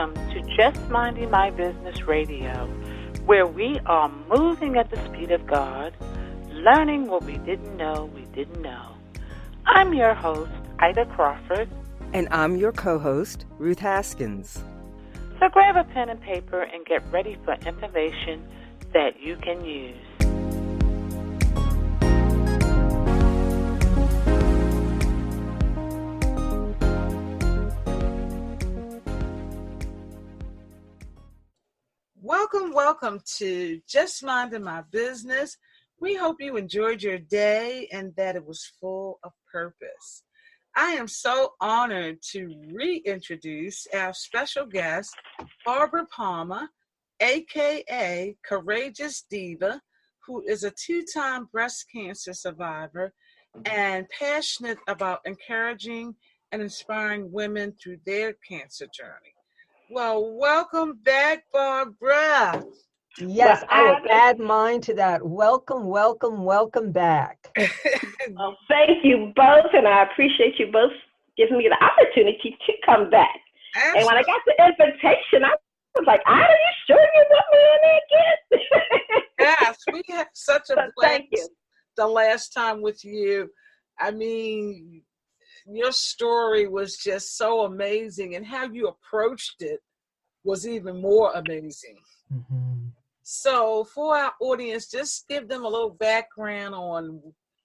Welcome to Just Minding My Business Radio, where we are moving at the speed of God, learning what we didn't know we didn't know. I'm your host, Ida Crawford. And I'm your co-host, Ruth Haskins. So grab a pen and paper and get ready for information that you can use. Welcome to Just Minding My Business. We hope you enjoyed your day and that it was full of purpose. I am so honored to reintroduce our special guest, Barbara Palmer, aka Courageous Diva, who is a 2-time breast cancer survivor and passionate about encouraging and inspiring women through their cancer journey. Well, welcome back, Barbara. Yes, I will add mine to that. Welcome back. Well, thank you both, and I appreciate you both giving me the opportunity to come back. Absolutely. And when I got the invitation, I was like, are you sure you want me in there again? Yes, we had such a blast thank you. The last time with you. I mean, your story was just so amazing, and how you approached it was even more amazing. Mm-hmm. So for our audience, just give them a little background on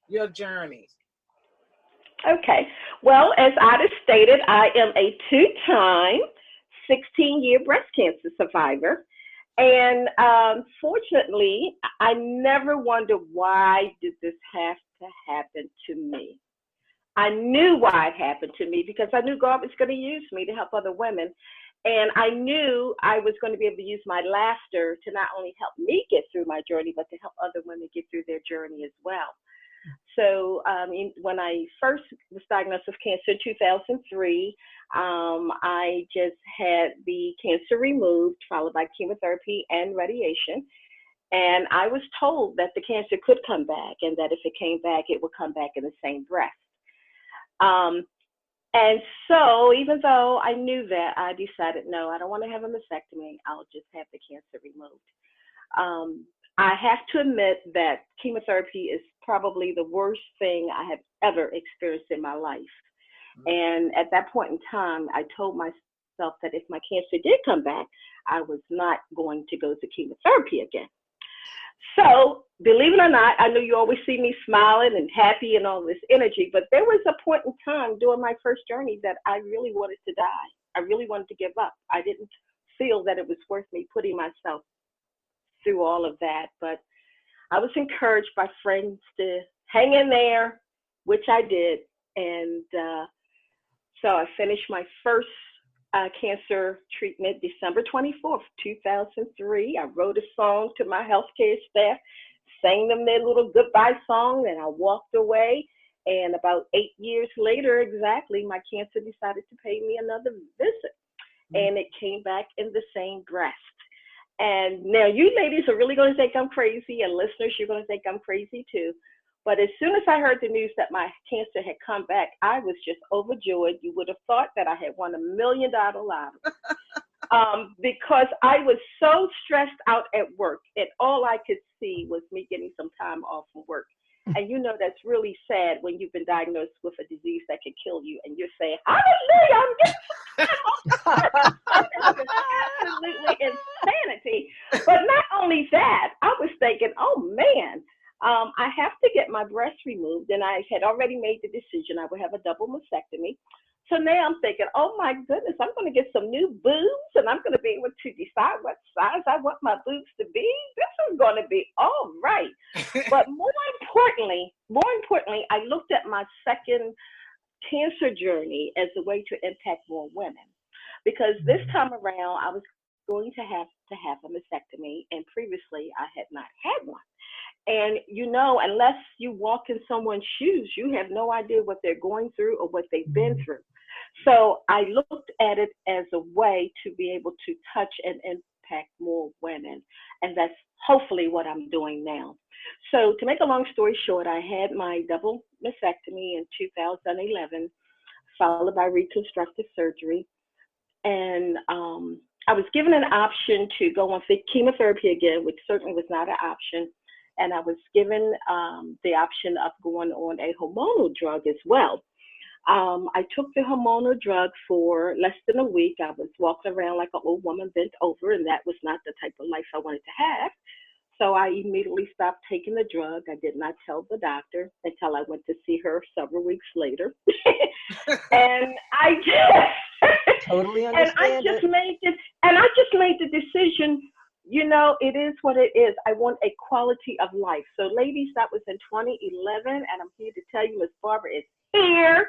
your journey. Okay. Well, as Ida stated, I am a 2-time 16-year breast cancer survivor. And fortunately, I never wondered, why did this have to happen to me? I knew why it happened to me because I knew God was going to use me to help other women. And I knew I was going to be able to use my laughter to not only help me get through my journey, but to help other women get through their journey as well. So when I first was diagnosed with cancer in 2003, I just had the cancer removed, followed by chemotherapy and radiation. And I was told that the cancer could come back, and that if it came back, it would come back in the same breath. And so even though I knew that, I decided, no, I don't want to have a mastectomy. I'll just have the cancer removed. I have to admit that chemotherapy is probably the worst thing I have ever experienced in my life. And at that point in time, I told myself that if my cancer did come back, I was not going to go to chemotherapy again. So, believe it or not, I know you always see me smiling and happy and all this energy, but there was a point in time during my first journey that I really wanted to die. I really wanted to give up. I didn't feel that it was worth me putting myself through all of that, but I was encouraged by friends to hang in there, which I did. And so I finished my first cancer treatment December 24th, 2003. I wrote a song to my healthcare staff, sang them their little goodbye song, and I walked away. And about 8 years later, exactly, my cancer decided to pay me another visit. And it came back in the same breast. And now you ladies are really going to think I'm crazy, and listeners, you're going to think I'm crazy too. But as soon as I heard the news that my cancer had come back, I was just overjoyed. You would have thought that I had won $1 million lottery. Because I was so stressed out at work, and all I could see was me getting some time off from work. And you know that's really sad when you've been diagnosed with a disease that could kill you, and you're saying, hallelujah, I'm getting some time off. Absolutely insanity. But not only that, I was thinking, oh man, I have to get my breast removed, and I had already made the decision I would have a double mastectomy. So now I'm thinking, oh my goodness, I'm going to get some new boobs, and I'm going to be able to decide what size I want my boobs to be. This is going to be all right. But more importantly, I looked at my second cancer journey as a way to impact more women, because this time around I was going to have a mastectomy, and previously I had not had one. And you know, unless you walk in someone's shoes, you have no idea what they're going through or what they've been through. So I looked at it as a way to be able to touch and impact more women. And that's hopefully what I'm doing now. So to make a long story short, I had my double mastectomy in 2011, followed by reconstructive surgery. And I was given an option to go on chemotherapy again, which certainly was not an option. And I was given the option of going on a hormonal drug as well. I took the hormonal drug for less than a week. I was walking around like an old woman bent over, and that was not the type of life I wanted to have. So I immediately stopped taking the drug. I did not tell the doctor until I went to see her several weeks later. And I just Totally and I understand just it. made it, and I just made the decision. You know, it is what it is. I want a quality of life. So, ladies, that was in 2011, and I'm here to tell you, Miss Barbara is here,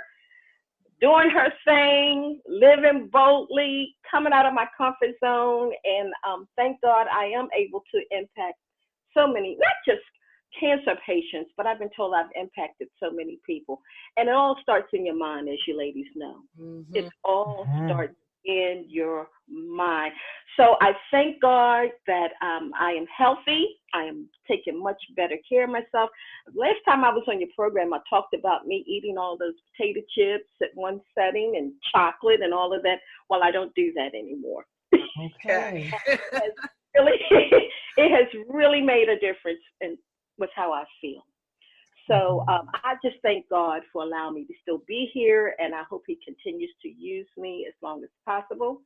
doing her thing, living boldly, coming out of my comfort zone, and thank God I am able to impact so many, not just cancer patients, but I've been told I've impacted so many people. And it all starts in your mind, as you ladies know. Mm-hmm. It all starts in your mind. So I thank God that I am healthy. I am taking much better care of myself. Last time I was on your program, I talked about me eating all those potato chips at one setting and chocolate and all of that. Well, I don't do that anymore. Okay. It has really made a difference with how I feel. So I just thank God for allowing me to still be here, and I hope he continues to use me as long as possible.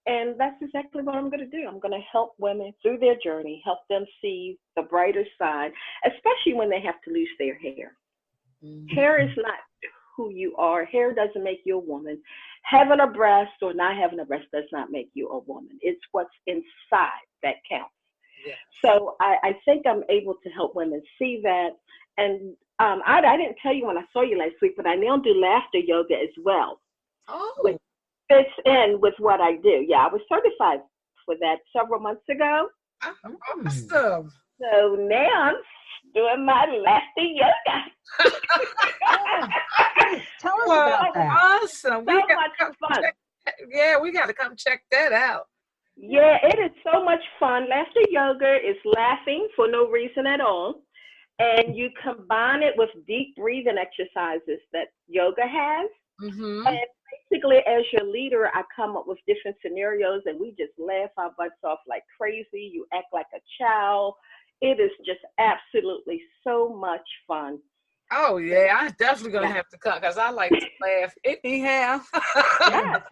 And that's exactly what I'm going to do. I'm going to help women through their journey, help them see the brighter side, especially when they have to lose their hair. Mm-hmm. Hair is not who you are. Hair doesn't make you a woman. Having a breast or not having a breast does not make you a woman. It's what's inside that counts. Yeah. So I think I'm able to help women see that. And I didn't tell you when I saw you last week, but I now do laughter yoga as well. Oh. Which fits in with what I do. Yeah, I was certified for that several months ago. Awesome. So now I'm doing my laughter yoga. Tell us about that. Awesome. So much fun. We got to come check that out. Yeah, it is so much fun. Laughter yoga is laughing for no reason at all. And you combine it with deep breathing exercises that yoga has. Mm-hmm. And basically, as your leader, I come up with different scenarios and we just laugh our butts off like crazy. You act like a child. It is just absolutely so much fun. Oh, yeah, I'm definitely going to have to come because I like to laugh anyhow. Yes,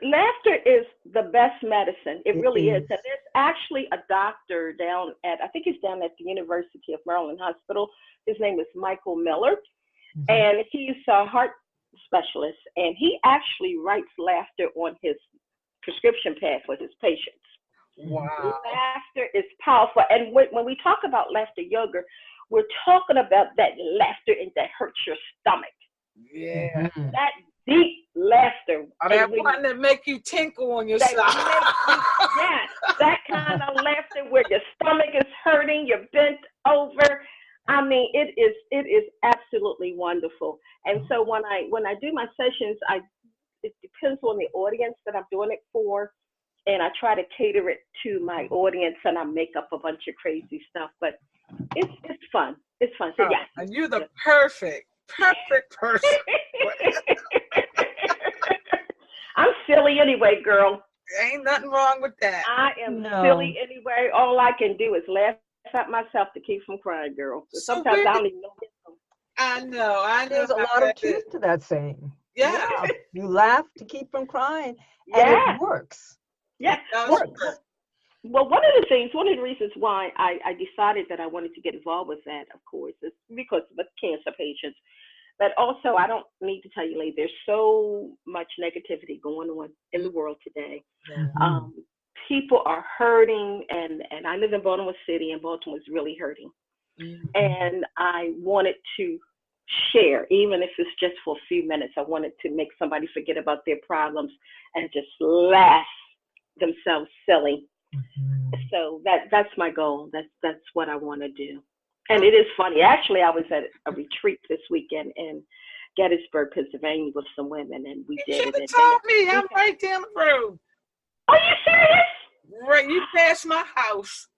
laughter is the best medicine. It really is. And there's actually a doctor down at, I think he's down at the University of Maryland Hospital. His name is Michael Miller, and he's a heart specialist, and he actually writes laughter on his prescription pad for his patients. Wow. Laughter is powerful. And when we talk about laughter yoga, we're talking about that laughter that hurts your stomach. Yeah. That deep laughter. Or that one that make you tinkle on your side. Yes, that kind of laughter where your stomach is hurting, you're bent over. I mean, it is absolutely wonderful. And so when I do my sessions, it depends on the audience that I'm doing it for. And I try to cater it to my audience, and I make up a bunch of crazy stuff. But it's fun. It's fun. So yeah. And you're the perfect person. I'm silly anyway, girl. Ain't nothing wrong with that. I am silly anyway. All I can do is laugh at myself to keep from crying, girl. Sometimes I don't even know. I know. There's a lot of truth to that saying. Yeah. You laugh to keep from crying, and it works. Yeah. Well, one of the reasons why I decided that I wanted to get involved with that, of course, is because of cancer patients. But also, I don't need to tell you, ladies, there's so much negativity going on in the world today. Mm-hmm. People are hurting, and I live in Baltimore City, and Baltimore is really hurting. Mm-hmm. And I wanted to share, even if it's just for a few minutes. I wanted to make somebody forget about their problems and just laugh themselves silly. Mm-hmm. So that's my goal. That's what I want to do. And it is funny. Actually, I was at a retreat this weekend in Gettysburg, Pennsylvania with some women, and we did it. You should have told me. I'm right down the road. Are you serious? Right, you passed my house.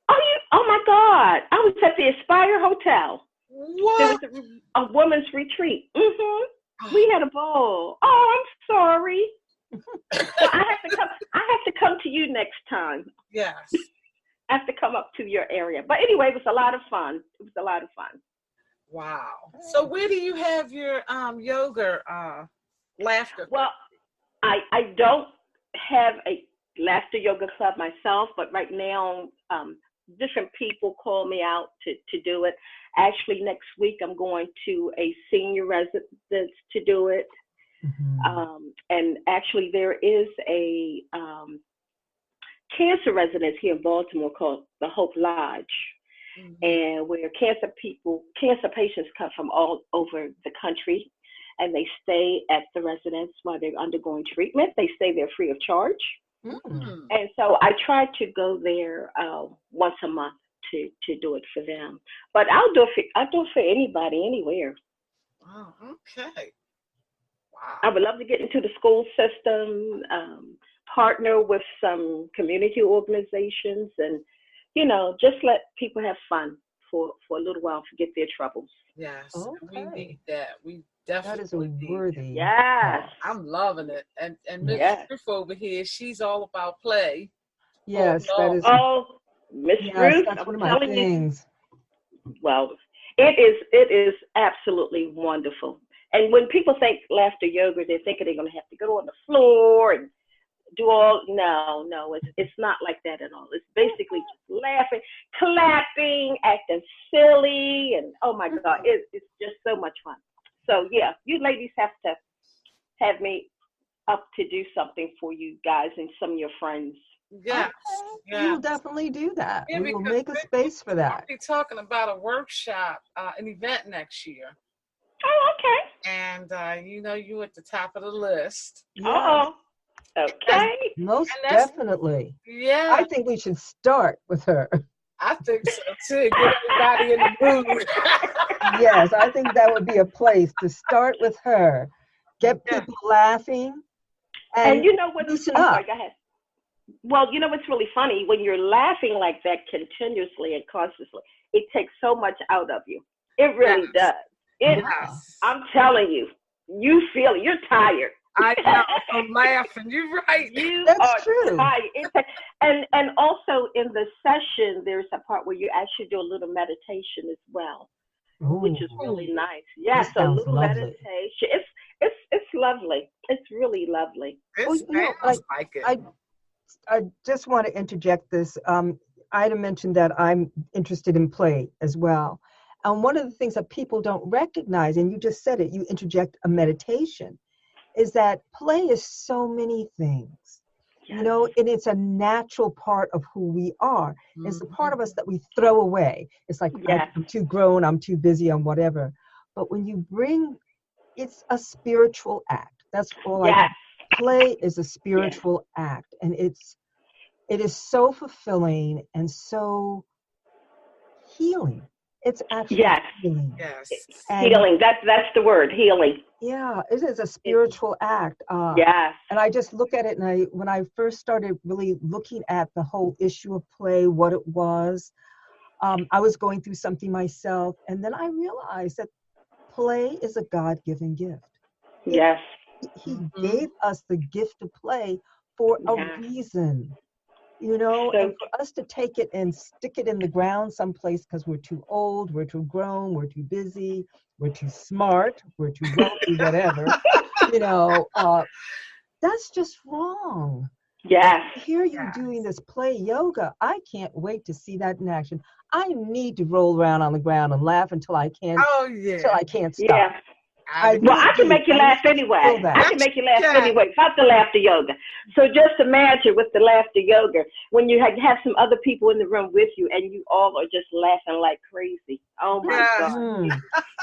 Oh my God. I was at the Aspire Hotel. What? There was a women's retreat. Mm-hmm. We had a ball. Oh, I'm sorry. Well, I have to come to you next time. Yes. I have to come up to your area. But anyway, it was a lot of fun. Wow. So where do you have your yoga laughter? Well, I don't have a laughter yoga club myself, but right now, different people call me out to do it. Actually, next week I'm going to a senior residence to do it. Mm-hmm. And actually, there is a cancer residence here in Baltimore called the Hope Lodge, and where cancer patients come from all over the country, and they stay at the residence while they're undergoing treatment. They stay there free of charge. Mm-hmm. And so I try to go there once a month to do it for them. But I'll do it for anybody, anywhere. Oh, okay. Wow. I would love to get into the school system, partner with some community organizations, and just let people have fun for a little while, forget their troubles. Yes. Okay. We need that. We definitely That is a need worthy. Yes. I'm loving it. And Miss Yes. Ruth over here, she's all about play. Yes, Oh, that no. is. Oh, Miss Yes, Ruth, that's I'm one of my telling things. you. Well, it is absolutely wonderful. And when people think laughter yoga, they're thinking they're going to have to go on the floor and do all. No, it's not like that at all. It's basically just laughing, clapping, acting silly, and oh my God, it's just so much fun. So yeah, you ladies have to have me up to do something for you guys and some of your friends. Yes. Okay. We'll definitely do that. Yeah, We will because make a space for that. We'll be talking about a workshop, an event next year. Oh, okay. And you at the top of the list. Yes, Okay. most that's- definitely. Yeah, I think we should start with her. I think so too. Get everybody in the mood. Yes, I think that would be a place to start with her. Get people laughing And you know what? loosen I'm up. sorry, go ahead. Well, you know what's really funny? When you're laughing like that continuously and constantly, it takes so much out of you. It really does. Yes. I'm telling you, you feel it. You're tired. I know. I'm laughing. You're right. That's are true. tired. And also in the session, there's a part where you actually do a little meditation as well, which is really nice. Yeah, That so a sounds little lovely. meditation. It's lovely. It's really lovely. It sounds like it. I just want to interject this. Ida mentioned that I'm interested in play as well. And one of the things that people don't recognize, and you just said it, you interject a meditation, is that play is so many things, and it's a natural part of who we are. It's the part of us that we throw away. It's like, I'm too grown, I'm too busy, I'm whatever. But when you it's a spiritual act. That's all I play is a spiritual act, and it is so fulfilling and so healing. It's actually healing. Yes. Healing. That's the word, healing. Yeah, it is a spiritual act. Yes. And I just look at it, and when I first started really looking at the whole issue of play, what it was, I was going through something myself, and then I realized that play is a God-given gift. Yes. He gave us the gift to play for a reason, and for us to take it and stick it in the ground someplace because we're too old, we're too grown, we're too busy, we're too smart, we're too wealthy, whatever, that's just wrong. Yes. To hear you doing this play yoga, I can't wait to see that in action. I need to roll around on the ground and laugh until I can't. Until I can't stop. Yeah. I can make you laugh anyway. I can make you laugh anyway without the laughter yoga. So just imagine with the laughter yoga, when you have some other people in the room with you and you all are just laughing like crazy. Oh my God.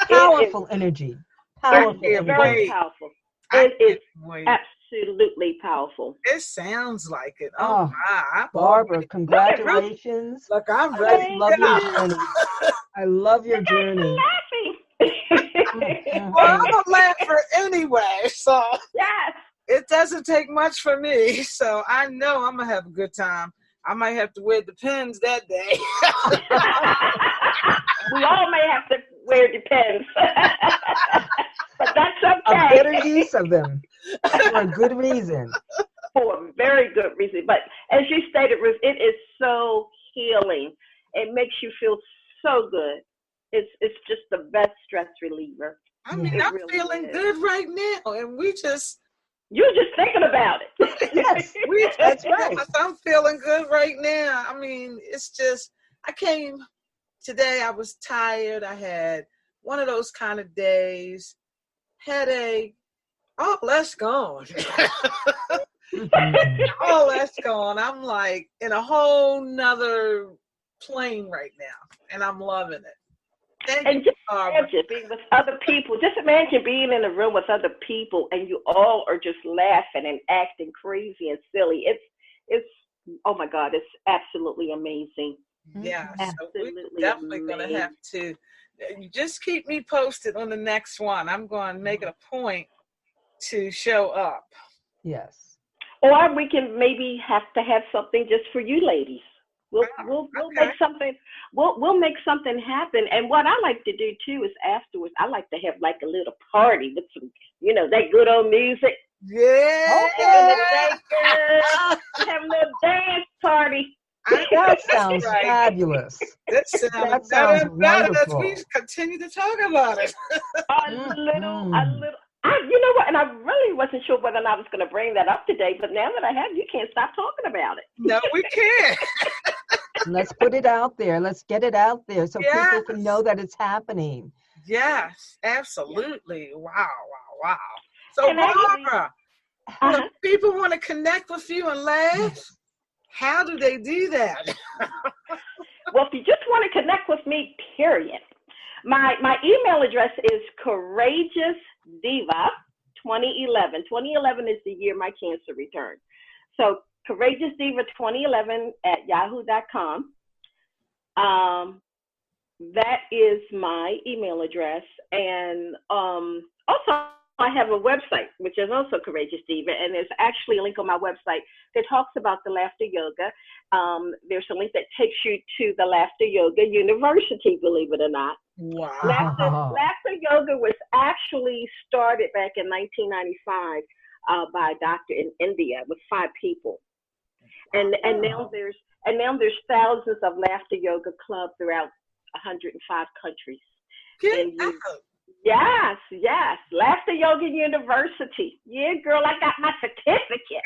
Powerful energy. Powerful energy. Very powerful. It is absolutely powerful. It sounds like it. Oh my. Barbara, congratulations. Look, I'm ready. I love your journey. I love your journey. Well, I'm a laugher anyway, so it doesn't take much for me. So I know I'm gonna have a good time. I might have to wear the pins that day. We all may have to wear the pins, but that's okay. A better use of them. For a good reason. For a very good reason. But as you stated, Ruth, it is so healing. It makes you feel so good. It's just the best stress reliever. I mean, Yeah. I'm really feeling is. good right now, and You're just thinking about it. Yes, we that's right. yes, I'm feeling good right now. I mean, it's just, I came today, I was tired. I had one of those kind of days, headache, all that's gone. Mhm. All that's gone. I'm like in a whole nother plane right now, and I'm loving it. Thank you, And just Barbara. imagine being with other people. Just imagine being in a room with other people and you all are just laughing and acting crazy and silly. It's oh my God, it's absolutely amazing. Yeah, so we're Absolutely definitely going to amazing. have to, you just keep me posted on the next one. I'm going to make it a point to show up. Yes. Or we can maybe have to have something just for you ladies. We'll Oh, we'll okay. make something we'll make something happen. And what I like to do too is afterwards I like to have like a little party with some that good old music. Yeah. During the day, girl. Have a little dance party. That sounds right. fabulous. That sounds That better sounds and better as we wonderful. continue to talk about it. A little. Mhm. You know what? And I really wasn't sure whether or not I was going to bring that up today, but now that I have, you can't stop talking about it. No, we can't. Let's put it out there. Let's get it out there so people can Yes. know that it's happening. Yes, absolutely. Wow. So, And actually, Barbara, if people want to connect with you and laugh, how do they do that? well, if you just want to connect with me, period. My email address is courageousdiva2011. 2011 is the year my cancer returned. So courageousdiva2011 at yahoo.com. That is my email address. And also, I have a website, which is also Courageous Diva, and there's actually a link on my website that talks about the laughter yoga. There's a link that takes you to the Laughter Yoga University, believe it or not. Wow. Laughter yoga was actually started back in 1995 by a doctor in India with 5 people, and now there's thousands of laughter yoga clubs throughout 105 countries. Get out. Yes, Laughter Yoga University. Yeah, girl, I got my certificate.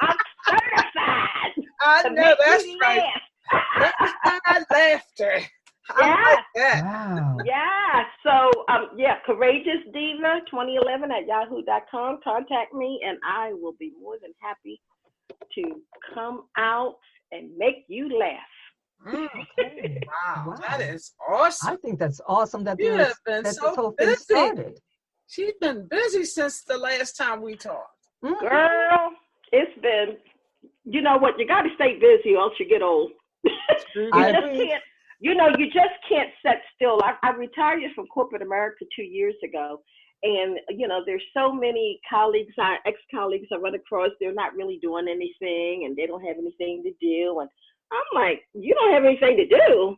I'm certified. I know that's right. Laugh. Laughter. Yeah. I like that. Wow. Yeah. So, Courageous Diva 2011 at yahoo.com. Contact me, and I will be more than happy to come out and make you laugh. Okay. Wow, Wow. that is awesome. I think that's awesome that, You have been that so this whole thing busy. started. She's been busy since the last time we talked. Mhm. Girl, it's been, you know what, you got to stay busy or else you get old. I agree. You just can't sit still. I retired from corporate America 2 years ago. And, there's so many colleagues, ex-colleagues I run across, they're not really doing anything and they don't have anything to do. And I'm like, you don't have anything to do.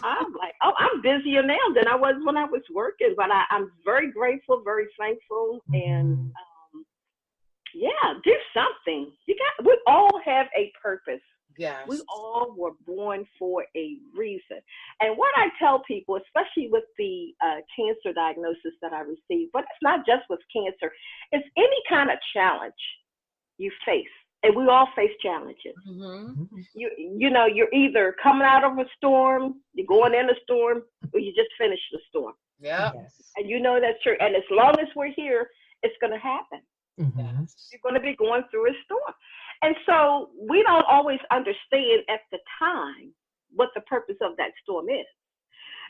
I'm like, oh, I'm busier now than I was when I was working. But I'm very grateful, very thankful. And, do something. We all have a purpose. Yes. We all were born for a reason. And what I tell people, especially with the cancer diagnosis that I received, but it's not just with cancer, it's any kind of challenge you face. And we all face challenges. Mm-hmm. You're either coming out of a storm, you're going in a storm, or you just finished the storm. Yeah. Yes. And that's true. And as long as we're here, it's going to happen. Mm-hmm. You're going to be going through a storm. And so we don't always understand at the time what the purpose of that storm is.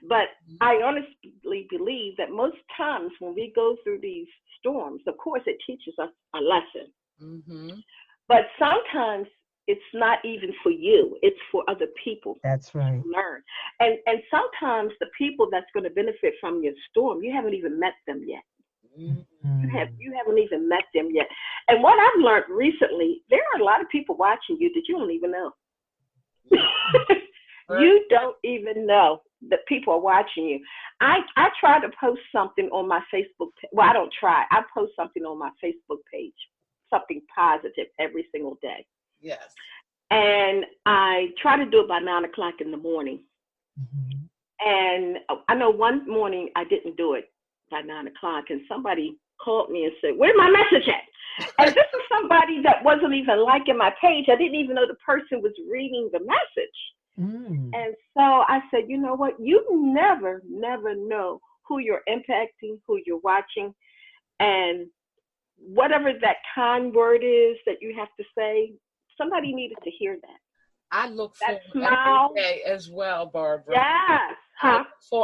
But I honestly believe that most times when we go through these storms, of course, it teaches us a lesson. Mm-hmm. But sometimes it's not even for you. It's for other people. That's right. To learn. And sometimes the people that's going to benefit from your storm, you haven't even met them yet. Mm-hmm. You haven't even met them yet. And what I've learned recently, there are a lot of people watching you that you don't even know. Right. You don't even know that people are watching you. I try to post something on my Facebook. Well, I don't try. I post something on my Facebook page, something positive every single day. Yes. And I try to do it by 9 o'clock in the morning. Mhm. And I know one morning I didn't do it by 9 o'clock, and somebody called me and said, "Where's my message at?" And this is somebody that wasn't even liking my page. I didn't even know the person was reading the message. Mm. And so I said, you know what? You never know who you're impacting, who you're watching, and whatever that kind word is that you have to say, somebody needed to hear that. I look for That them smile. every day as well, Barbara. Yes. Huh?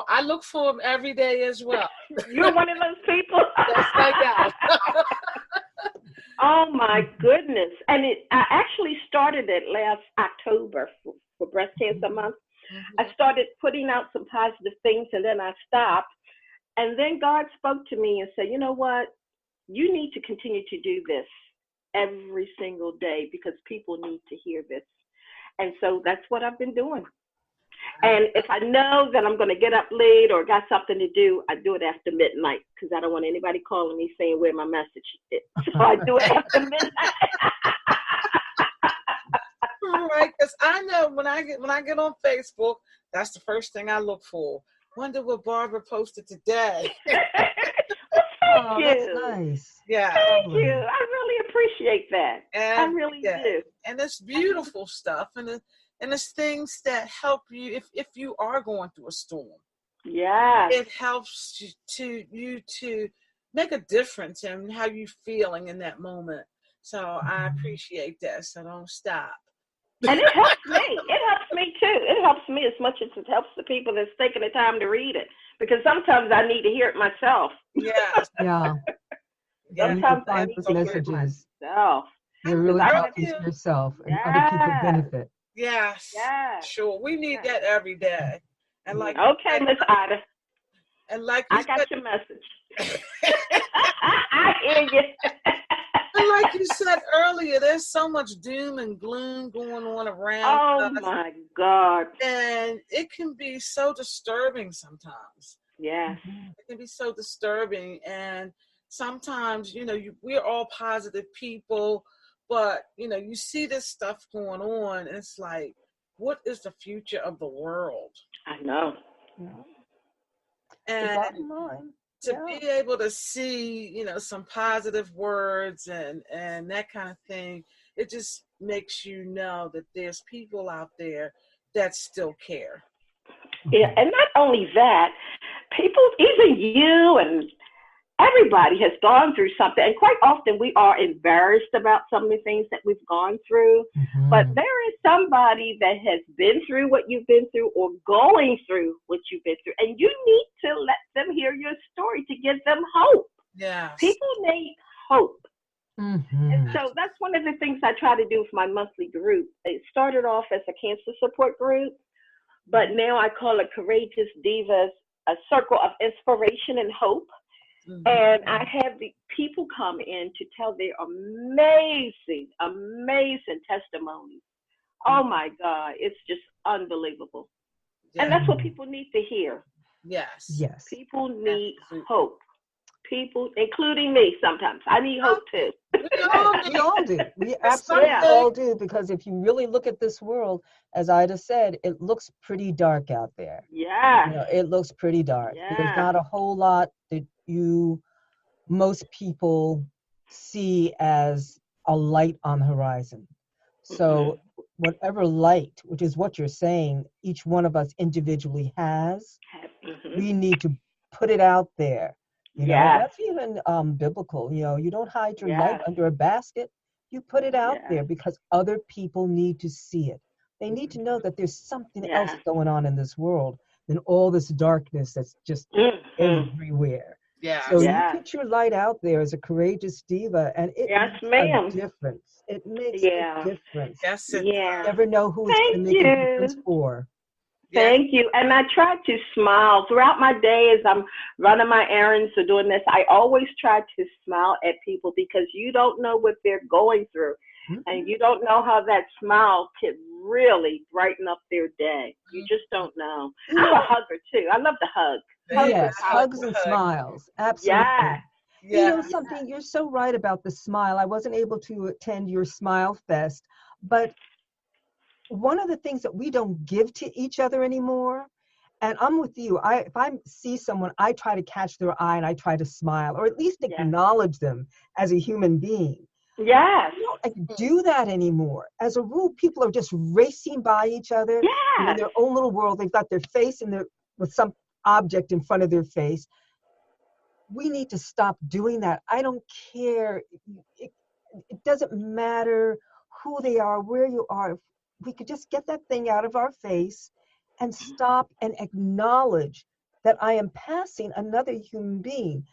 I look for them every day as well. You're one of those people. Yes, I am. Oh my goodness. And I actually started it last October for Breast Cancer Month. I started putting out some positive things, and then I stopped. And then God spoke to me and said, you know what? You need to continue to do this every single day because people need to hear this. And so that's what I've been doing. And if I know that I'm going to get up late or got something to do, I do it after midnight because I don't want anybody calling me saying where my message is. So I do it after midnight. Right, because I know when I get on Facebook, that's the first thing I look for. Wonder what Barbara posted today. Oh, Thank that's you. nice. Thank Yeah. Lovely. you. I really appreciate that. I really do. And it's beautiful stuff, and it's things that help you if you are going through a storm. Yes. It helps you to make a difference in how you're feeling in that moment. So I appreciate that. So don't stop. And it helps me. It helps me too. It helps me as much as it helps the people that's taking the time to read it. Because sometimes I need to hear it myself. Yes. Yeah. Sometimes I find need those to hear it messages. myself. You're really I talking to yourself, and other people benefit. Yes. Yes. Sure. We need that every day. And like okay, Miss Ida. And like I got your message. I hear you. And like you said earlier, there's so much doom and gloom going on around us. Oh my God. And it can be so disturbing sometimes. Yes. It can be so disturbing. And sometimes, we're all positive people, but, you see this stuff going on, and it's like, what is the future of the world? I know. And the bottom line. to be able to see, some positive words and that kind of thing, it just makes you know that there's people out there that still care. Yeah, and not only that, people, even you and everybody has gone through something, and quite often we are embarrassed about some of the things that we've gone through. Mm-hmm. But there is somebody that has been through what you've been through or going through what you've been through, and you need to let them hear your story to give them hope. Yes. People need hope. Mm-hmm. And so that's one of the things I try to do for my monthly group. It started off as a cancer support group, but now I call it Courageous Divas, a circle of inspiration and hope. Mm-hmm. And I have the people come in to tell their amazing, amazing testimonies. Oh my God, it's just unbelievable. Yeah. And that's what people need to hear. Yes. Yes. People need hope. People, including me sometimes. I need hope too. We all do. We absolutely all do, because if you really look at this world, as Ida said, it looks pretty dark out there. Yeah. It looks pretty dark. Yeah. There's not a whole lot that most people see as a light on the horizon. So whatever light, which is what you're saying, each one of us individually has, we need to put it out there. That's even biblical. You don't hide your light under a basket. You put it out there because other people need to see it. They need to know that there's something else going on in this world than all this darkness that's just everywhere. Yeah. So you put your light out there as a courageous diva, and it makes a difference. It makes a difference. Yes, it does. You never know who it's going to make a difference for. Thank you. And I try to smile throughout my day as I'm running my errands or doing this. I always try to smile at people because you don't know what they're going through. And you don't know how that smile could really brighten up their day. You just don't know. I'm a hugger too. I love to hug. Yes, hugs and smiles. Absolutely. Yeah. You know something, you're so right about the smile. I wasn't able to attend your Smile Fest, but one of the things that we don't give to each other anymore, and I'm with you, if I see someone, I try to catch their eye and I try to smile, or at least acknowledge them as a human being. Yes. We don't do that anymore. As a rule, people are just racing by each other in their own little world. They've got their face with some object in front of their face. We need to stop doing that. I don't care. It doesn't matter who they are, where you are. If we could just get that thing out of our face and stop and acknowledge that I am passing another human being.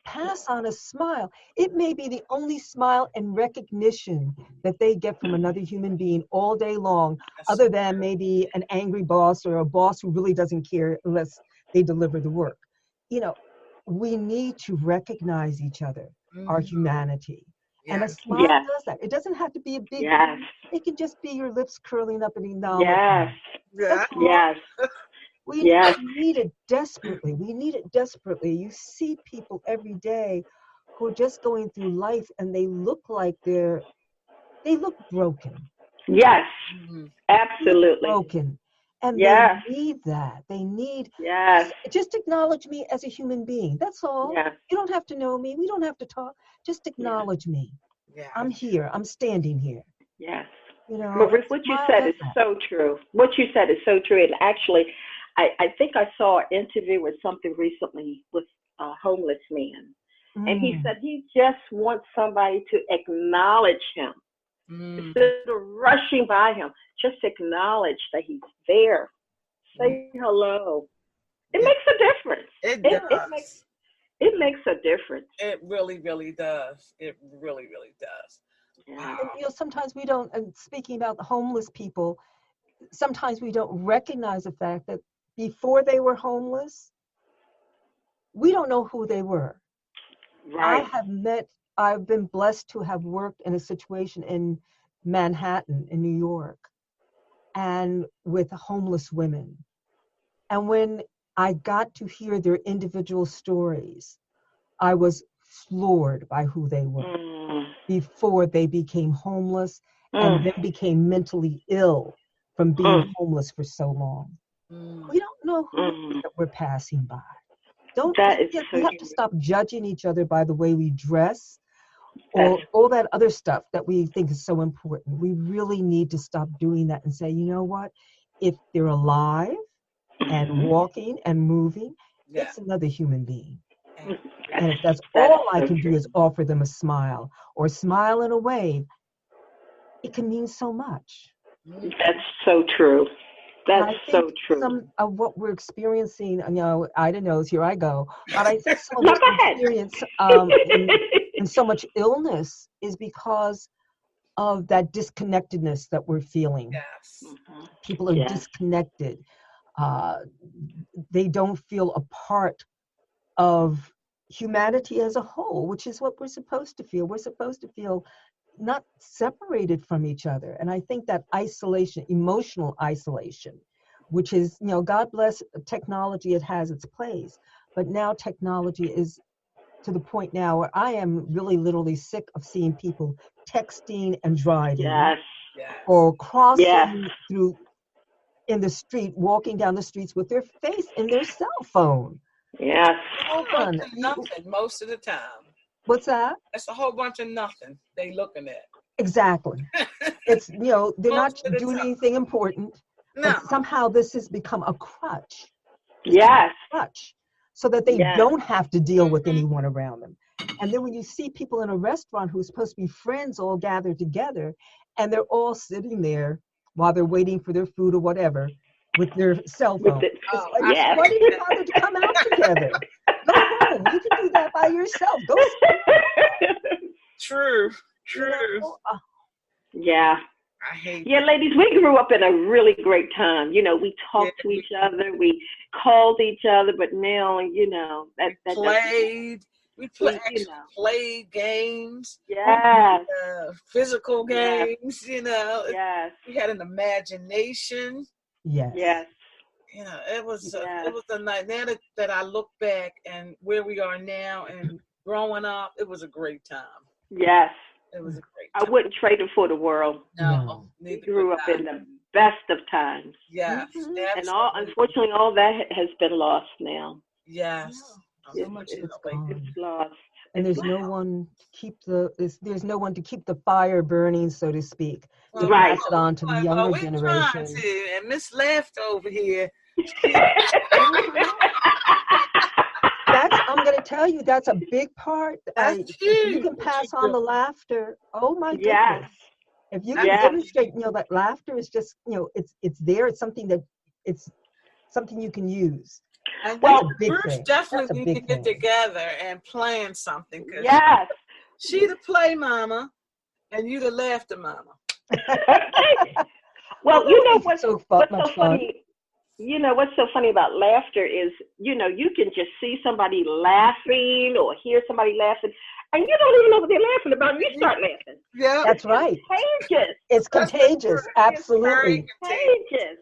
Pass on a smile. It may be the only smile and recognition that they get from another human being all day long, other than maybe an angry boss or a boss who really doesn't care unless they deliver the work. You know, we need to recognize each other, our humanity. And a smile does that. It doesn't have to be a big thing. It can just be your lips curling up and acknowledging. Yes. We need it desperately. We need it desperately. You see people every day who are just going through life and they look like they look broken. Yes, absolutely. Broken. And they need that. They need, just acknowledge me as a human being. That's all. You don't have to know me. We don't have to talk. Just acknowledge me. I'm here. I'm standing here. Yes. You know, Maurice, what you said is so true. What you said is so true. And actually, I think I saw an interview with something recently with a homeless man. And he said he just wants somebody to acknowledge him. Instead of rushing by him, just acknowledge that he's there. Say hello. It makes a difference. It does. It makes a difference. It really, really does. It really, really does. And, you know, sometimes we don't, and speaking about the homeless people, sometimes we don't recognize the fact that before they were homeless, we don't know who they were. Right. I've been blessed to have worked in a situation in Manhattan, in New York, and with homeless women. And when I got to hear their individual stories, I was floored by who they were before they became homeless and then became mentally ill from being homeless for so long. We don't know who it is that we're passing by. We have to stop judging each other by the way we dress or all that other stuff that we think is so important. We really need to stop doing that and say, you know what? If they're alive and walking and moving, it's another human being. And if that's all I can do is offer them a smile or smile and a wave, it can mean so much. That's so true. That's so true. Some of what we're experiencing, you know, Ida knows, here I go, but I think so much experience and so much illness is because of that disconnectedness that we're feeling. Yes. People are disconnected. They don't feel a part of humanity as a whole, which is what we're supposed to feel. We're supposed to feel not separated from each other. And I think that isolation, emotional isolation, which is, you know, God bless technology, it has its place. But now technology is to the point now where I am really literally sick of seeing people texting and driving or crossing through in the street, walking down the streets with their face in their cell phone. Yes. Nothing most of the time. What's that? It's a whole bunch of nothing they looking at. Exactly. It's, you know, they're not doing anything important. No. But somehow this has become a crutch. Yes. Crutch. So that they don't have to deal with anyone around them. And then when you see people in a restaurant who are supposed to be friends all gathered together, and they're all sitting there while they're waiting for their food or whatever, with their cell phone. Why did you bother to come out together? Go home. You can do that by yourself. Go. True. You know? Yeah. I hate ladies, we grew up in a really great time. You know, we talked to each other, we called each other, but now, you know, that played. actually played games. Yes. Physical Yes. games, you know. Yes. We had an imagination. Yes. Yes. You know, it was Yes. a night. Now that I look back and where we are now and growing up, it was a great time. Yes. It was a great I time. wouldn't trade it for the world. No, We neither grew would up I. in the best of times. Yes, And absolutely. unfortunately, all that has been lost now. Yes, So much that's unfortunately. gone. It's lost. And there's no one to keep there's no one to keep the fire burning, so to speak, to Well, Right. pass it on to the well, younger we're trying generation. to, and Miss Left over here. I'm going to tell you, that's a big part. That's If you huge. can what pass you're on the doing. laughter, oh my Yes. goodness. If you can That's Yes. demonstrate, that laughter is just, it's there. It's something you can use. And Well, That's a big groups thing. That's definitely a need to big get thing. together and plan something because yes. she the play mama and you the laughter mama. Okay. Well, That you would know be what's so what's much so fun. funny? You know what's so funny about laughter is, you can just see somebody laughing or hear somebody laughing, and you don't even know what they're laughing about, and you start laughing. Yeah, That's right. Contagious. It's contagious. It's Absolutely. very contagious. Contagious.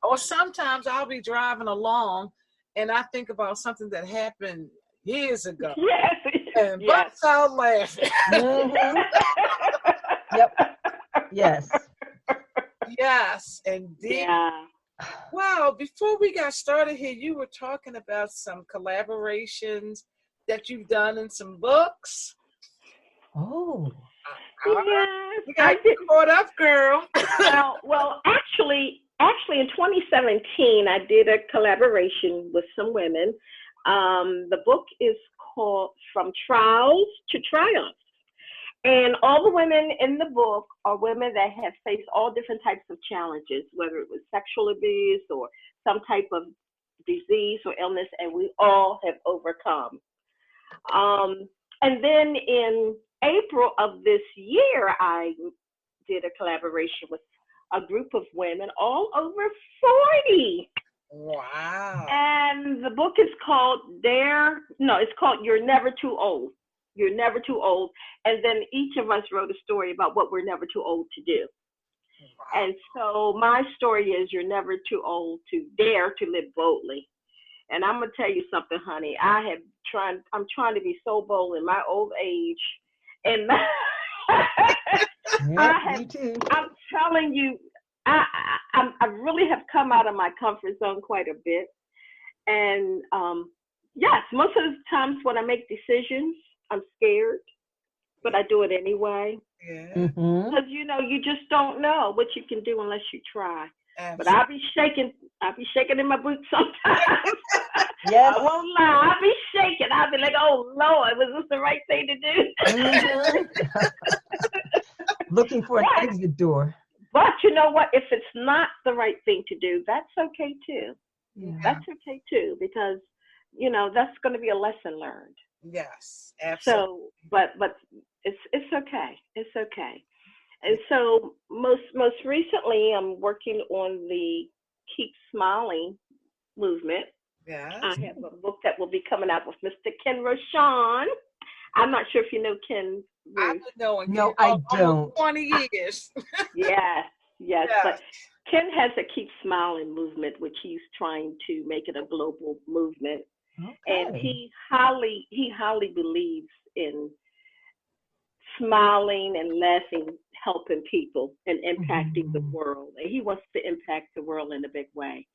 Or sometimes I'll be driving along and I think about something that happened years ago Yes. and Yes. bust out laughing. Mhm. Yep. Yes. Yes, indeed. Yeah. Wow, before we got started here, you were talking about some collaborations that you've done in some books. Oh. Yes. You got caught up, girl. Well, actually, in 2017, I did a collaboration with some women. The book is called From Trials to Triumph. And all the women in the book are women that have faced all different types of challenges, whether it was sexual abuse or some type of disease or illness, and we all have overcome. And then in April of this year, I did a collaboration with a group of women all over 40. Wow. And the book is called it's called You're Never Too Old. You're Never Too Old. And then each of us wrote a story about what we're never too old to do. Wow. And so my story is you're never too old to dare to live boldly. And I'm going to tell you something, honey. I'm trying to be so bold in my old age. And Me too. I'm telling you, I really have come out of my comfort zone quite a bit. And yes, most of the times when I make decisions, I'm scared, but I do it anyway. Yeah. Because you just don't know what you can do unless you try. Absolutely. But I'll be shaking in my boots sometimes. Yes. I won't lie. I'll be shaking. I'll be like, oh Lord, was this the right thing to do? Looking for an exit door. But you know what? If it's not the right thing to do, that's okay too. Yeah. That's okay too, because that's going to be a lesson learned. Yes, absolutely. So, but it's okay. It's okay. And so most recently, I'm working on the Keep Smiling movement. Yes. I have a book that will be coming out with Mr. Ken Rochon. I'm not sure if you know Ken. I've been knowing No, Ken I don't. almost 20 years. Yes. But Ken has a Keep Smiling movement, which he's trying to make it a global movement. Okay. And he highly believes in smiling and laughing, helping people and impacting the world. And he wants to impact the world in a big way.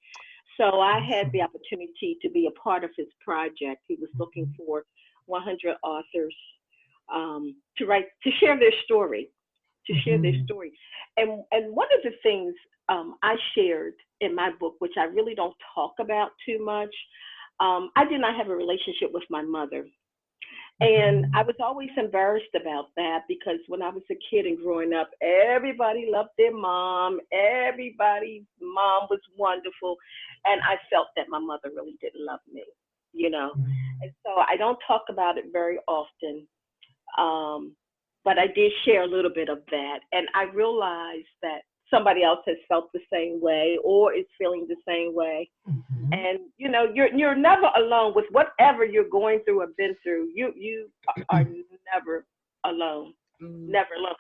So I had the opportunity to be a part of his project. He was looking for 100 authors to share their story, And one of the things I shared in my book, which I really don't talk about too much, I did not have a relationship with my mother. And I was always embarrassed about that because when I was a kid and growing up, everybody loved their mom. Everybody's mom was wonderful. And I felt that my mother really didn't love me, And so I don't talk about it very often. But I did share a little bit of that. And I realized that somebody else has felt the same way or is feeling the same way. And you're never alone with whatever you're going through or been through. You are never alone. Never alone.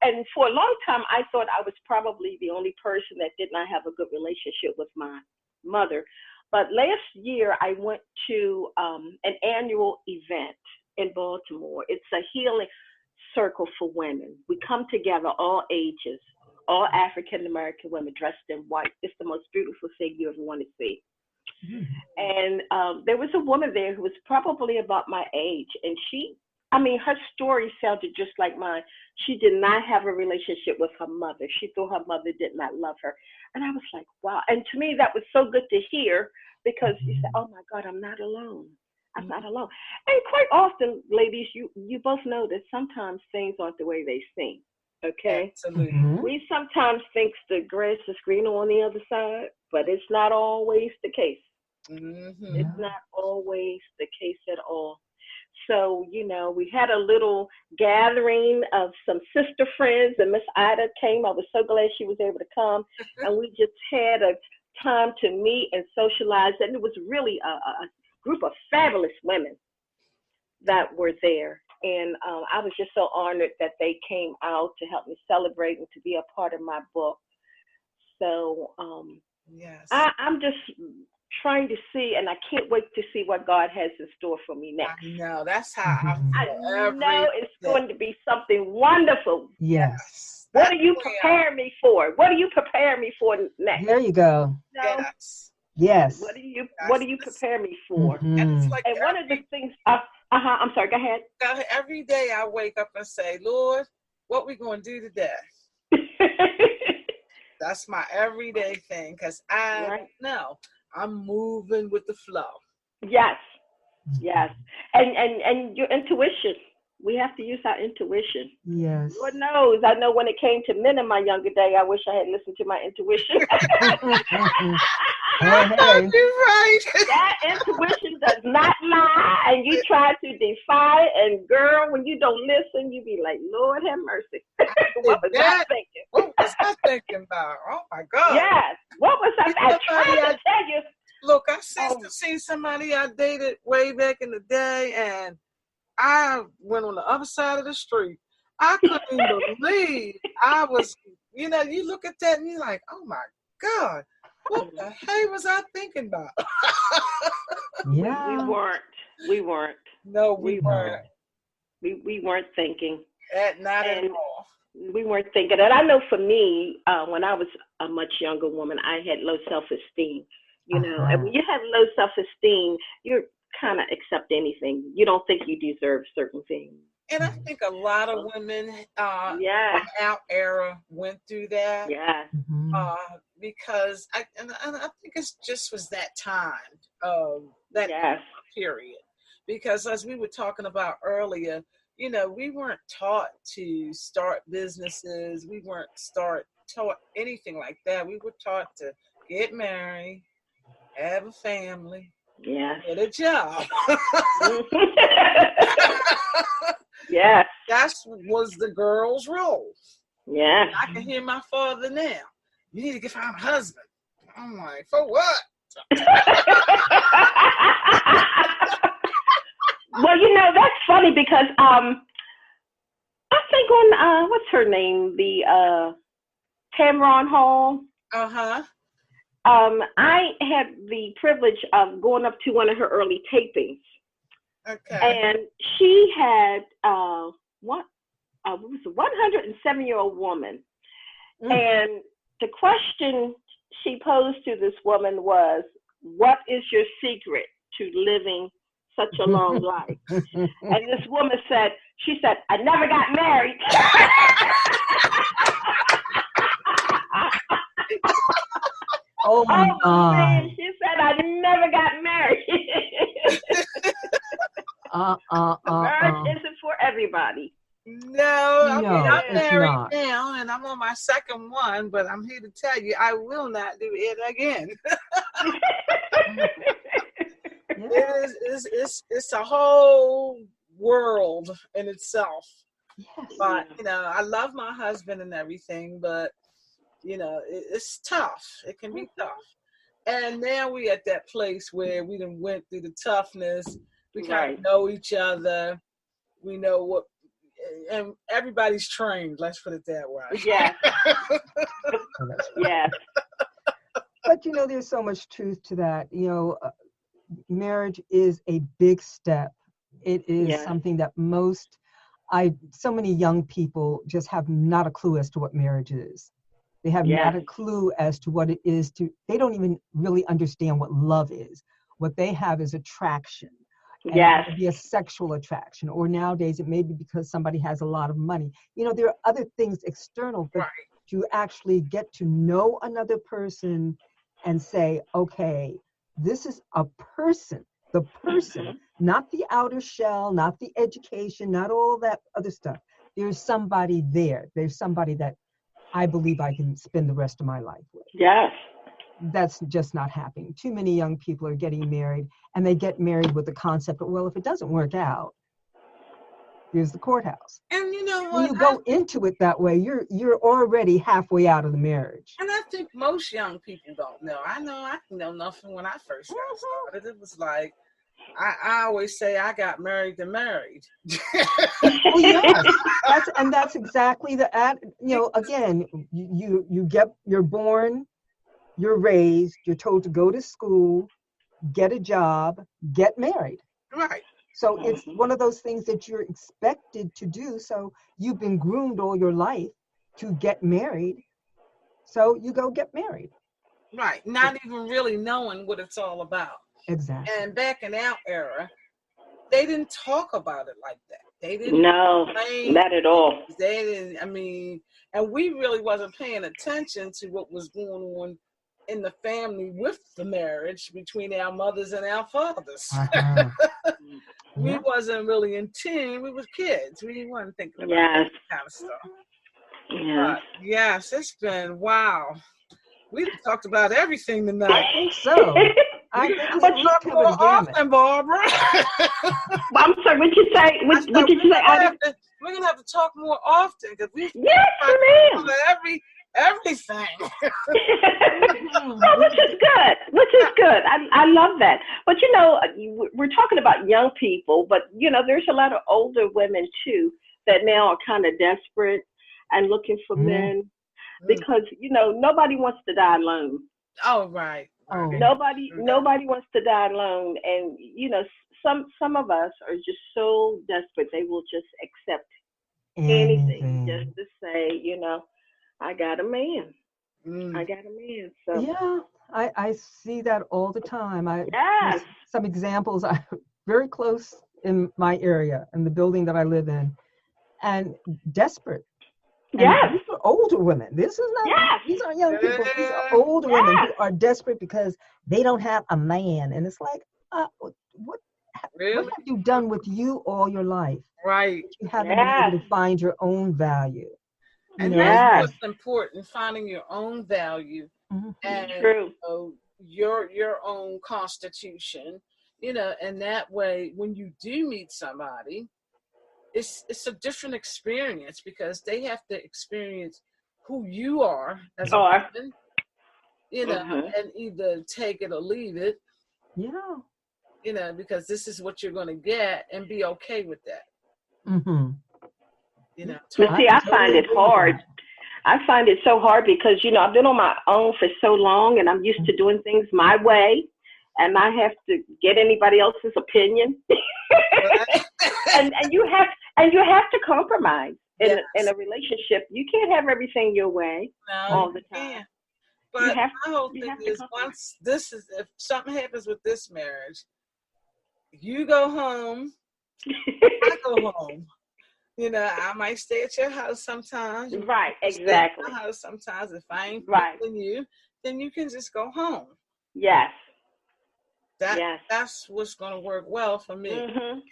And for a long time, I thought I was probably the only person that did not have a good relationship with my mother. But last year, I went to an annual event in Baltimore. It's a healing circle for women. We come together, all ages, all African American women dressed in white. It's the most beautiful thing you ever want to see. And there was a woman there who was probably about my age, and her story sounded just like mine. She did not have a relationship with her mother. She thought her mother did not love her. And I was like, wow. And to me, that was so good to hear, because you said, oh my God, I'm not alone. I'm not alone. And quite often, ladies, you both know that sometimes things aren't the way they seem. Okay? Absolutely. We sometimes think the grass is greener on the other side, but it's not always the case. It's not always the case at all. So, we had a little gathering of some sister friends, and Miss Ida came. I was so glad she was able to come. And we just had a time to meet and socialize. And it was really a group of fabulous women that were there. And I was just so honored that they came out to help me celebrate and to be a part of my book. So yes, I'm just trying to see, and I can't wait to see what God has in store for me next. I know, that's how I feel. know it's going to be something wonderful. Yes. What are you preparing me for? What are you preparing me for next? There you go. Yes. Yes. What do you prepare me for? And it's like and one of the things, I'm sorry, go ahead. Every day I wake up and say, Lord, what we going to do today? That's my everyday thing, because I know I'm moving with the flow. Yes. And your intuition. We have to use our intuition. Yes. Lord knows. I know when it came to men in my younger day, I wish I had listened to my intuition. Hey. You're right. That intuition does not lie, and you try to defy it. And girl, when you don't listen, you be like, Lord have mercy. What was I thinking? What was I thinking about? Oh my God. Yes. What was I trying to tell you? Look, I seen somebody I dated way back in the day, and I went on the other side of the street. I couldn't even believe I was, you look at that and you're like, oh my God, what the hell was I thinking about? Yeah. We weren't. No, we weren't. We weren't thinking. Not at all. We weren't thinking. And I know for me, when I was a much younger woman, I had low self-esteem, and when you have low self-esteem, you're kind of accept anything. You don't think you deserve certain things. And I think a lot of women from our era went through that. Yeah. Because I think it just was that time, that period. Because as we were talking about earlier, we weren't taught to start businesses. We weren't taught anything like that. We were taught to get married, have a family, get a job. Yeah. That was the girl's role. Yeah. I can hear my father now. You need to find a husband. I'm like, for what? Well, that's funny because I think on what's her name? The Tamron Hall. I had the privilege of going up to one of her early tapings. Okay. And she had was a 107-year-old woman. And the question she posed to this woman was, what is your secret to living such a long life? And this woman said, I never got married. Oh my God. Man, she said, I never got married. Marriage isn't for everybody. No, I'm married not. now, and I'm on my second one, but I'm here to tell you, I will not do it again. It's a whole world in itself. Yes. But, I love my husband and everything, but, it's tough. It can be tough. And now we at that place where we done went through the toughness. We kind Right. of know each other. We know what, and everybody's trained. Let's put it that way. Yes. Yes. But there's so much truth to that. Marriage is a big step. It is Yes. something that so many young people just have not a clue as to what marriage is. They have Yes. not a clue as to what it is they don't even really understand what love is. What they have is attraction. And Yes. it may be a sexual attraction, or nowadays it may be because somebody has a lot of money. There are other things external, but Right. to actually get to know another person and say, okay, this is a person, the person, not the outer shell, not the education, not all that other stuff. There's somebody there. There's somebody that I believe I can spend the rest of my life with. Yes. That's just not happening. Too many young people are getting married, and they get married with the concept of, well, if it doesn't work out, here's the courthouse. And you know When what? you go into it that way, you're already halfway out of the marriage. And I think most young people don't know. I didn't know nothing when I first got started. It was like, I always say I got married to married. Oh, yes. That's exactly again, you're born, you're raised, you're told to go to school, get a job, get married. Right. So it's one of those things that you're expected to do. So you've been groomed all your life to get married. So you go get married. Right. Not even really knowing what it's all about. Exactly. And back in our era, they didn't talk about it like that. They didn't. No, not at all. They didn't. And we really wasn't paying attention to what was going on in the family with the marriage between our mothers and our fathers. We wasn't really in tune. We was kids. We weren't thinking about that kind of stuff. Yes. Yes, it's been wow. We talked about everything tonight. I think so. But talk more often, Barbara. I'm sorry. What you say? What did you say? We're gonna have to talk more often because we ma'am. Everything. Which is good. I love that. But we're talking about young people, but there's a lot of older women too that now are kind of desperate and looking for men because nobody wants to die alone. Oh, right. Nobody wants to die alone, and some of us are just so desperate they will just accept anything just to say, I got a man. I got a man. So yeah, I see that all the time. Yes. Some examples are very close in my area, in the building that I live in, and desperate. Yes. And these are older women. This is not. These aren't young people. These are older women who are desperate because they don't have a man, and it's like, what have you done with you all your life? Right. You haven't been able to find your own value. And that's what's important, finding your own value and your own constitution, and that way when you do meet somebody, it's a different experience because they have to experience who you are as a woman, and either take it or leave it. Because this is what you're going to get and be okay with that. But see, I find it hard. I find it so hard because, I've been on my own for so long and I'm used to doing things my way and I have to get anybody else's opinion. and you have to compromise in a relationship. You can't have everything your way all the time. But my whole thing is if something happens with this marriage, you go home, I go home. I might stay at your house sometimes. Right, exactly. Stay at my house sometimes. If I ain't feeling you, then you can just go home. Yes. That's what's going to work well for me. And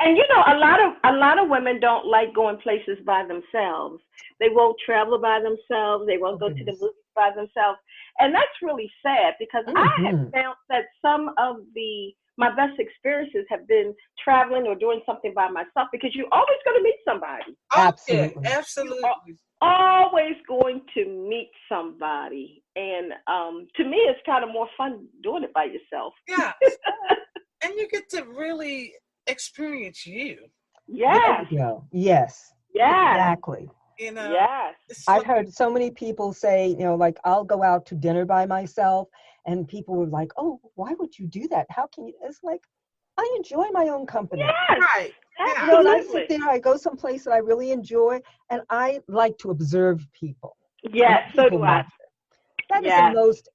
a lot of women don't like going places by themselves. They won't travel by themselves. They won't go to the movies by themselves. And that's really sad because I have found that some of my best experiences have been traveling or doing something by myself because you're always going to meet somebody. Absolutely. Absolutely. always going to meet somebody. And to me, it's kind of more fun doing it by yourself. Yeah. And you get to really experience you. Yes. There you go. Yes. Yes. Exactly. You know, Yes. I've heard so many people say, like I'll go out to dinner by myself and people were like, oh, why would you do that? How can you? It's like, I enjoy my own company. Yes. right. Yeah. And I Absolutely. sit there, I go someplace that I really enjoy, and I like to observe people. Yes. I'm a So people do I. watcher. That is the Yes. most,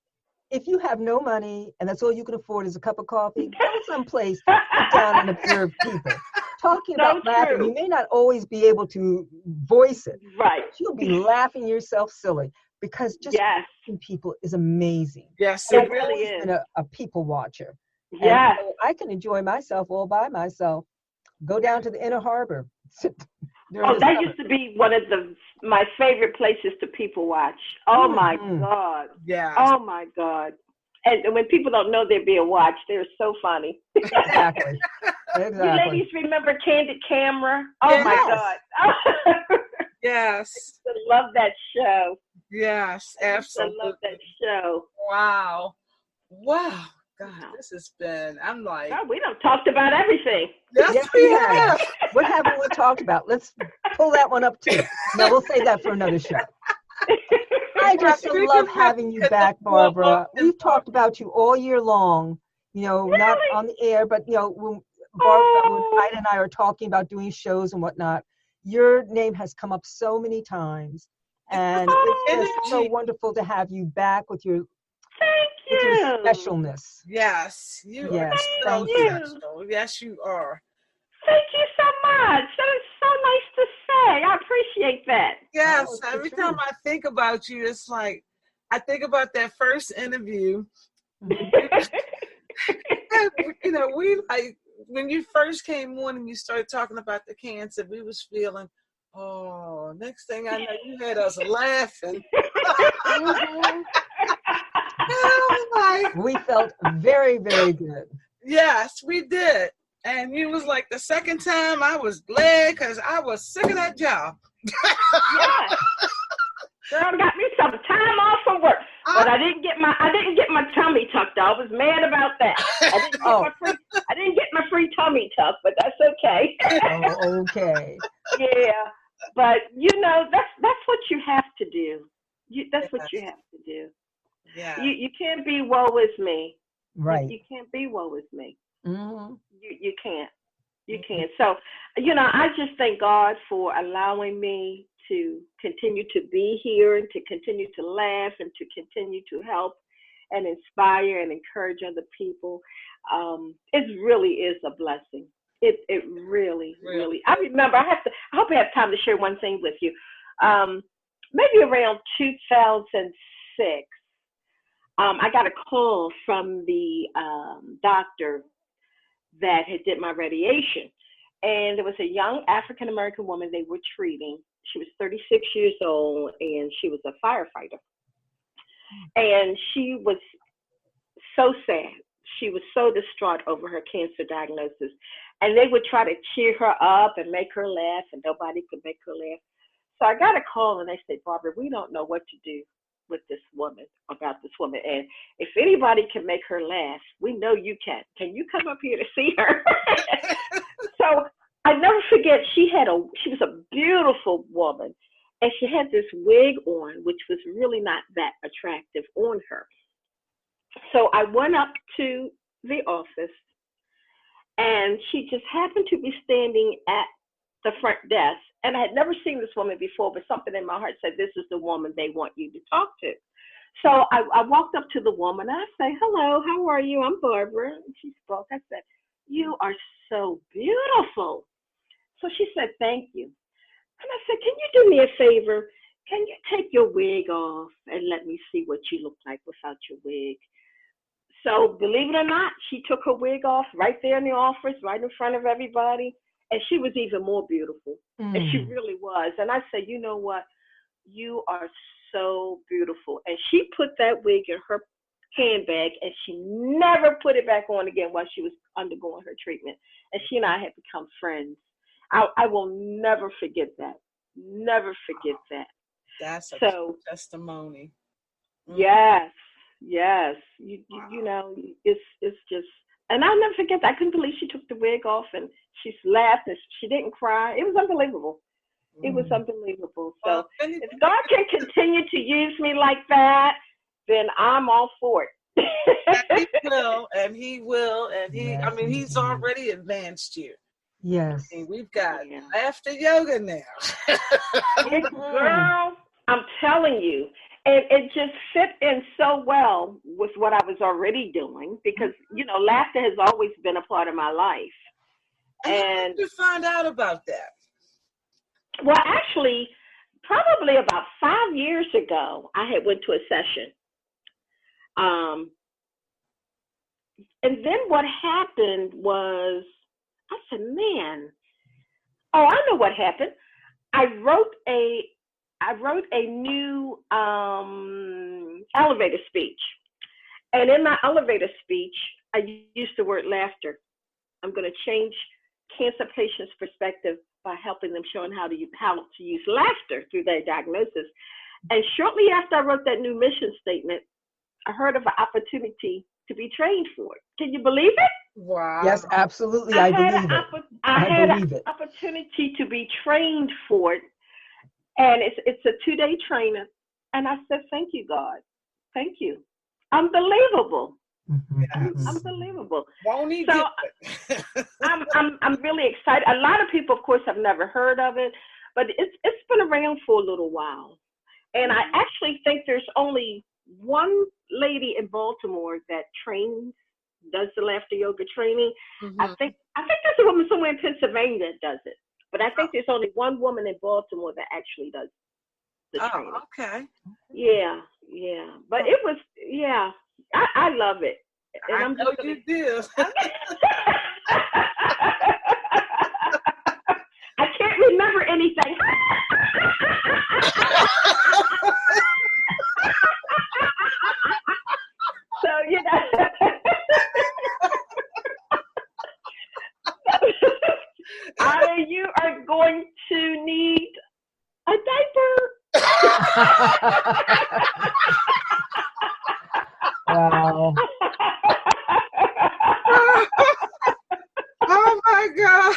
if you have no money and that's all you can afford is a cup of coffee, go someplace, sit down and observe people. Talking So about laughing, true. you may not always be able to voice it, Right. but you'll be laughing yourself silly because just Yes. watching people is amazing. Yes, And it I've really always is. been a people watcher. And Yes. so I can enjoy myself all by myself. Go down to the Inner Harbor during Oh, the that summer. used to be one of my favorite places to people watch. Oh my Mhm. God. Yes. Oh my God. And when people don't know they're being watched, they're so funny. Exactly. You Exactly. ladies remember Candid Camera? Oh my Yes. God. Yes. I love that show. Yes. I Absolutely. love that show. Wow. Wow. God, Wow. this has been, I'm like, God, we done talked about everything. yes, Yes, we we have. have. What haven't we talked about? Let's pull that one up too. No, we'll save that for another show. I just so We love can having you get the back, full Barbara. and We've talked about you all year long, not Really? on the air, but when Oh, Ida and I are talking about doing shows and whatnot, your name has come up so many times. And it's just so energy. wonderful to have you back with your thank you. specialness. Yes, you are Yes, so thank you. special. Yes, you are. Thank you so much. That is so nice to say. I appreciate that. Yes, Oh, it's the every time truth. I think about you, it's like I think about that first interview. Mhm. We like when you first came on and you started talking about the cancer, we was feeling, oh, next thing I know, you had us laughing. Mhm. Oh my, We felt very, very good. yes, we did. And you was like the second time I was glad because I was sick of that job. Yes. Girl got me some time off from work, but I didn't get my tummy tucked. I was mad about that. Oh, I didn't get my free tummy tuck, but that's okay. oh, okay. Yeah, but that's what you have to do. That's what you have to do. Yeah. You can't be woe is me. Right. You can't be woe is me. Hmm. You can't. You can't. So, I just thank God for allowing me to continue to be here and to continue to laugh and to continue to help and inspire and encourage other people. It really is a blessing. It really, really. I remember. I hope I have time to share one thing with you. Maybe around 2006, I got a call from the doctor that had did my radiation. And there was a young African American woman they were treating. She was 36 years old and she was a firefighter. And she was so sad. She was so distraught over her cancer diagnosis. And they would try to cheer her up and make her laugh, and nobody could make her laugh. So I got a call and they said, Barbara, we don't know what to do with this woman, about this woman. And if anybody can make her laugh, we know you can. Can you come up here to see her? So I never forget, she was a beautiful woman. And she had this wig on, which was really not that attractive on her. So I went up to the office and she just happened to be standing at the front desk. And I had never seen this woman before, but something in my heart said, this is the woman they want you to talk to. So I walked up to the woman. I say, hello, how are you? I'm Barbara. And she spoke. I said, you are so beautiful. So she said, thank you. And I said, can you do me a favor? Can you take your wig off and let me see what you look like without your wig? So believe it or not, she took her wig off right there in the office, right in front of everybody. And she was even more beautiful. And she really was. And I said, you know what? You are so beautiful. And she put that wig in her handbag and she never put it back on again while she was undergoing her treatment. And she and I had become friends. I will never forget that. Never forget that. That's a So testimony. yes, yes, Wow. you know, it's just, and I'll never forget that. I couldn't believe she took the wig off and she laughed and she didn't cry. It was unbelievable. It was Mm. unbelievable. Well, So if God can continue to use me like that, then I'm all for it. he will, and he will, and Yes, I mean, he's indeed. already advanced you. Yes. And we've got Yeah. laughter yoga now. Mhm. Girl, I'm telling you. And it just fit in so well with what I was already doing because, you know, laughter has always been a part of my life. And how did And you find out about that? well, actually, probably about 5 years ago, I had went to a session. Um, and then what happened was I said, man, oh, I know what happened. I wrote a new elevator speech. And in my elevator speech, I used the word laughter. I'm going to change cancer patients' perspective by helping them, showing how to use laughter through their diagnosis. And shortly after I wrote that new mission statement, I heard of an opportunity to be trained for it. Can you believe it? Wow. Yes, absolutely. I believe it. I I had believe an it. opportunity to be trained for it, and it's a 2-day training. And I said, "Thank you, God. Thank you. Unbelievable. Mhm, Yes. Unbelievable." Won't he So do it? I'm really excited. A lot of people, of course, have never heard of it, but it's been around for a little while. And I actually think there's only one lady in Baltimore that does the laughter yoga training. I Mhm. think there's a woman somewhere in Pennsylvania that does it. But I think there's only one woman in Baltimore that actually does the training. Oh, okay. Yeah, yeah. But it was, yeah, I love it. And I I'm know just gonna you do. I can't remember anything. So, you know, you are going to need a diaper. Wow. Oh my God.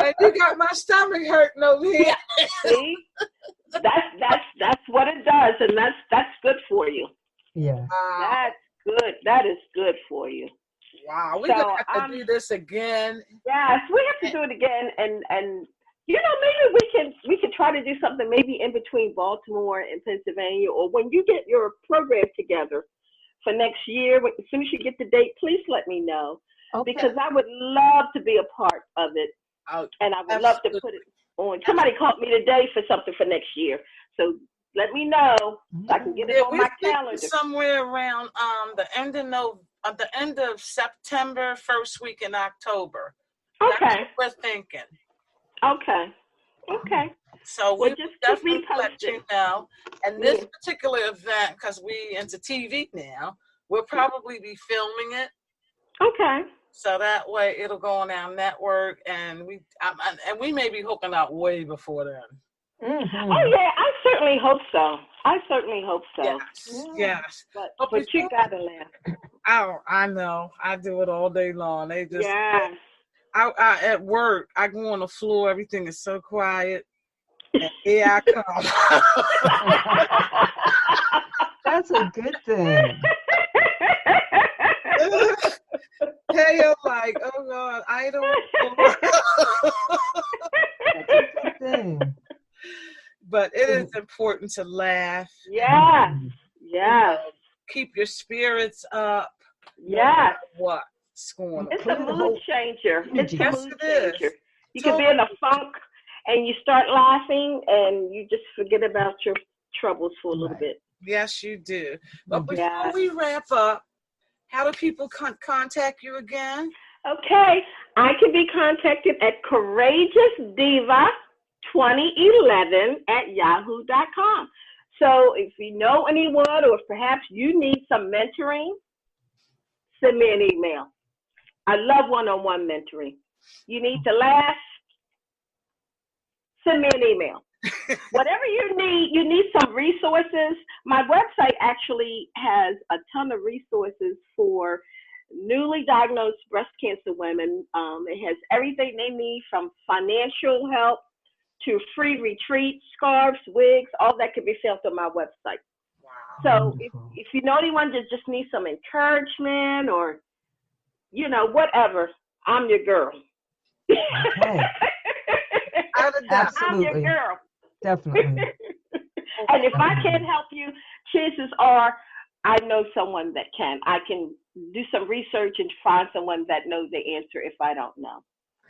And you got my stomach hurting over here. See, that's what it does, and that's good for you. Yes. Wow. That's good. That is good for you. Wow. We're So going to have to do this again. yes, we have to do it again, and you know, maybe we can try to do something maybe in between Baltimore and Pennsylvania, or when you get your program together for next year. As soon as you get the date, please let me know, Okay. because I would love to be a part of it, Oh, and I would love to put it on. Somebody called me today for something for next year, so let me know so I can get it on my calendar. Somewhere around the end of September, first week in October. Okay. That's what we're thinking. Okay. Okay. So we Well, will just keep me definitely let posted. you know. And this particular event, because we into TV now, we'll probably be filming it. Okay. So that way it'll go on our network, and we may be hooking up way before then. Mm-hmm. Oh yeah, I certainly hope so. Yes, yes. But you gotta laugh. Oh, I know. I do it all day long. They just Yes. I at work, I go on the floor, everything is so quiet. And here I come. That's a good thing. Hey, you're like, oh God, I don't know. That's a good thing. But it is important to laugh. Yes. Yes. Keep your spirits up. Yes. What's going on? It's a mood changer. It's a mood changer. You can be in a funk and you start laughing and you just forget about your troubles for a little bit. Yes, you do. But before we wrap up, how do people contact you again? Okay. I can be contacted at courageousdiva2011@yahoo.com. So if you know anyone, or if perhaps you need some mentoring, send me an email. I love one-on-one mentoring. You need to laugh, send me an email. Whatever you need some resources. My website actually has a ton of resources for newly diagnosed breast cancer women. It has everything they need from financial help to free retreats, scarves, wigs, all that can be found on my website. Wow. So if you know anyone that just needs some encouragement or, whatever, I'm your girl. Okay. Absolutely. I'm your girl. Definitely. And if I can't help you, chances are I know someone that can. I can do some research and find someone that knows the answer if I don't know.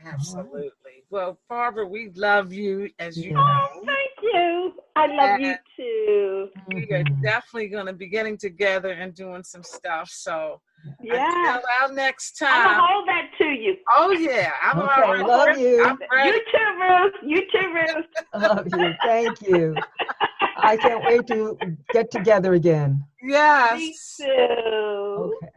Absolutely. Well, Barbara, we love you, as you Yeah. know. Oh, thank you. I love you too. We are definitely going to be getting together and doing some stuff. So yeah. Until our next time. I'm going to hold that to you. Oh, yeah. I'm okay, love you. I'm ready. You too, Ruth. You too, Ruth. Love you. Thank you. I can't wait to get together again. Yes. Me too. Okay.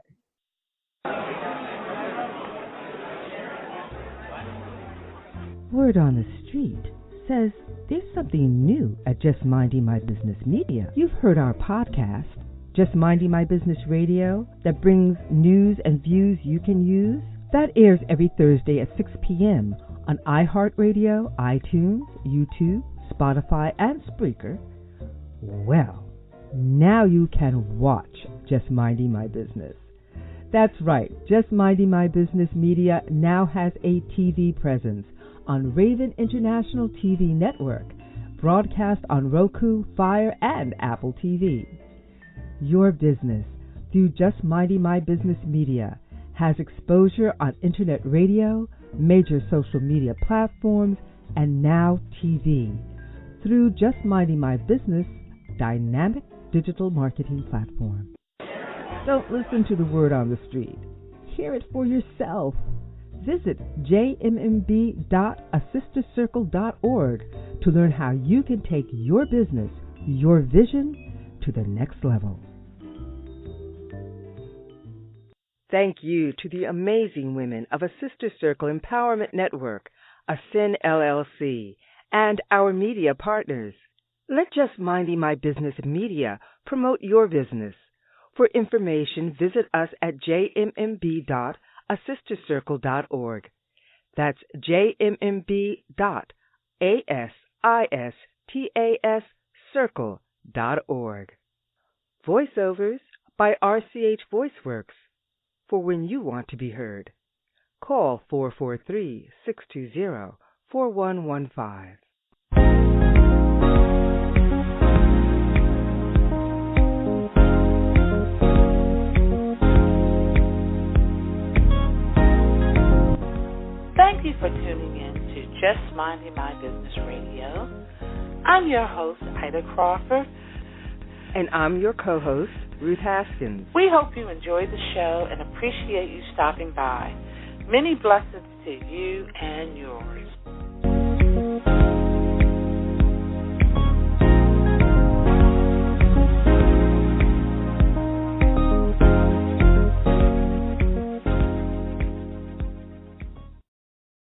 Word on the street says there's something new at Just Minding My Business Media. You've heard our podcast, Just Minding My Business Radio, that brings news and views you can use. That airs every Thursday at 6 p.m. on iHeartRadio, iTunes, YouTube, Spotify, and Spreaker. Well, now you can watch Just Minding My Business. That's right, Just Minding My Business Media now has a TV presence on Raven International TV Network, broadcast on Roku, Fire, and Apple TV. Your business, through Just Minding My Business Media, has exposure on internet radio, major social media platforms, and now TV, through Just Minding My Business dynamic digital marketing platform. Don't listen to the word on the street. Hear it for yourself. Visit jmb.asistercircle.org to learn how you can take your business, your vision, to the next level. Thank you to the amazing women of A Sister Circle Empowerment Network, ASIN LLC, and our media partners. Let Just Minding My Business Media promote your business. For information, visit us at jmb.asistercircle.org. That's jmb.asistercircle.org. Voiceovers by RCH VoiceWorks, for when you want to be heard. Call 443-620-4115. Thank you for tuning in to Just Minding My Business Radio. I'm your host, Ida Crawford. And I'm your co-host, Ruth Haskins. We hope you enjoyed the show and appreciate you stopping by. Many blessings to you and yours.